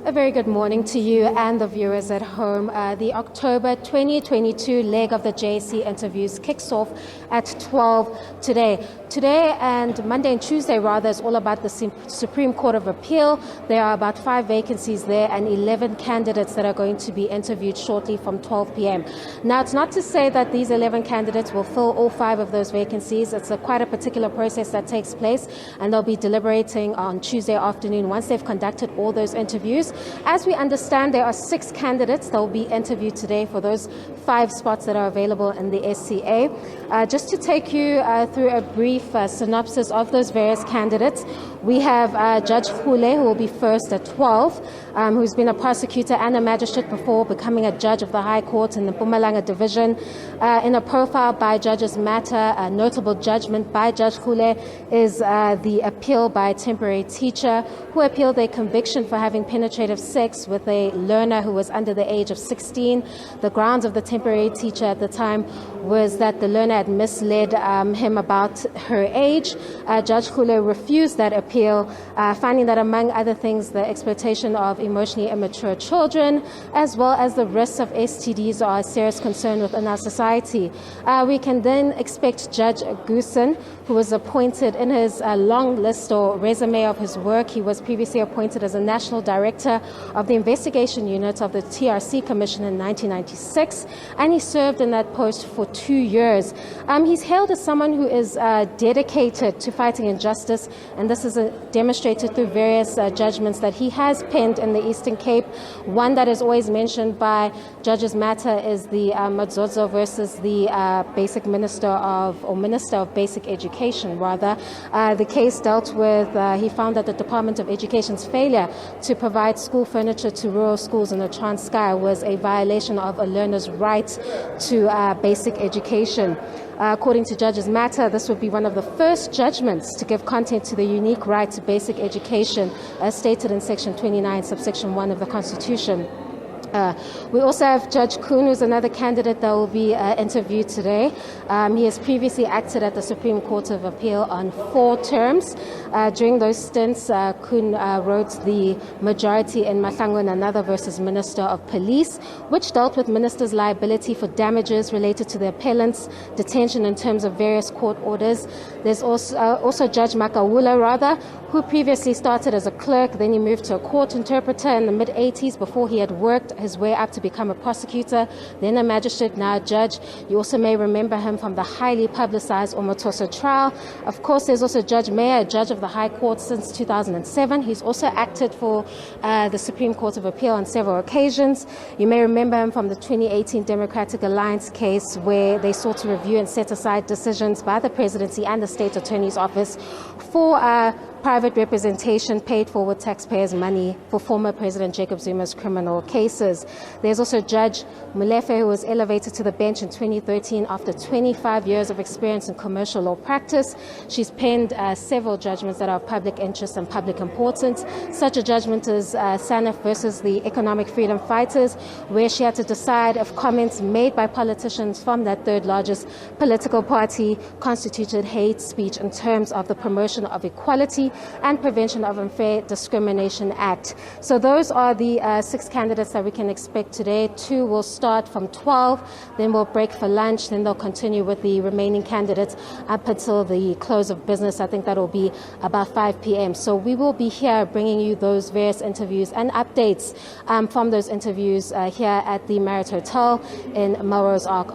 A very good morning to you and the viewers at home. The October 2022 leg of the JSC Interviews kicks off at 12 today. Today and Monday and Tuesday rather is all about the Supreme Court of Appeal. There are about 5 vacancies there and 11 candidates that are going to be interviewed shortly from 12 p.m. Now, it's not to say that these 11 candidates will fill all 5 of those vacancies. It's quite a particular process that takes place, and they'll be deliberating on Tuesday afternoon once they've conducted all those interviews. As we understand, there are 6 candidates that will be interviewed today for those 5 spots that are available in the SCA. Just to take you through a brief synopsis of those various candidates, we have Judge Khule, who will be first at 12, who's been a prosecutor and a magistrate before becoming a judge of the High Court in the Mpumalanga Division. In a profile by Judges Matter, a notable judgment by Judge Khule is the appeal by a temporary teacher who appealed a conviction for having penetrative sex with a learner who was under the age of 16. The grounds of the temporary teacher at the time was that the learner had misled him about her age. Judge Khule refused that appeal, finding that among other things, the exploitation of emotionally immature children, as well as the risks of STDs, are a serious concern within our society. We can then expect Judge Goosen, who was appointed in his long list or resume of his work. He was previously appointed as a National Director of the Investigation Unit of the TRC Commission in 1996, and he served in that post for 2 years. He's hailed as someone who is dedicated to fighting injustice, and this is demonstrated through various judgments that he has penned in the Eastern Cape. One that is always mentioned by Judges Matter is the Madzozo versus the Minister of Basic Education, rather. The case dealt with, he found that the Department of Education's failure to provide school furniture to rural schools in the Transkei was a violation of a learner's right to basic education. According to Judges Matter, this would be one of the first judgments to give content to the unique right to basic education as stated in Section 29, subsection 1 of the Constitution. We also have Judge Kuhn, who's another candidate that will be interviewed today. He has previously acted at the Supreme Court of Appeal on 4 terms. During those stints, Kuhn wrote the majority in Maphanga and another versus Minister of Police, which dealt with ministers' liability for damages related to the appellant's detention in terms of various court orders. There's also Judge Makawula, who previously started as a clerk, then he moved to a court interpreter in the mid-80s before he had worked his way up to become a prosecutor, then a magistrate, now a judge. You also may remember him from the highly publicized Omatosa trial. Of course, there's also Judge Mayer, a judge of the High Court since 2007. He's also acted for the Supreme Court of Appeal on several occasions. You may remember him from the 2018 Democratic Alliance case, where they sought to review and set aside decisions by the presidency and the state attorney's office for private representation paid for with taxpayers' money for former President Jacob Zuma's criminal cases. There's also Judge Molefe, who was elevated to the bench in 2013 after 25 years of experience in commercial law practice. She's penned several judgments that are of public interest and public importance. Such a judgment is Sanef versus the Economic Freedom Fighters, where she had to decide if comments made by politicians from that 3rd largest political party constituted hate speech in terms of the Promotion of Equality and Prevention of Unfair Discrimination Act. So those are the 6 candidates that we can expect today. 2 will start from 12, then we'll break for lunch, then they'll continue with the remaining candidates up until the close of business. I think that will be about 5 p.m. So we will be here bringing you those various interviews and updates from those interviews here at the Marriott Hotel in Melrose Arc.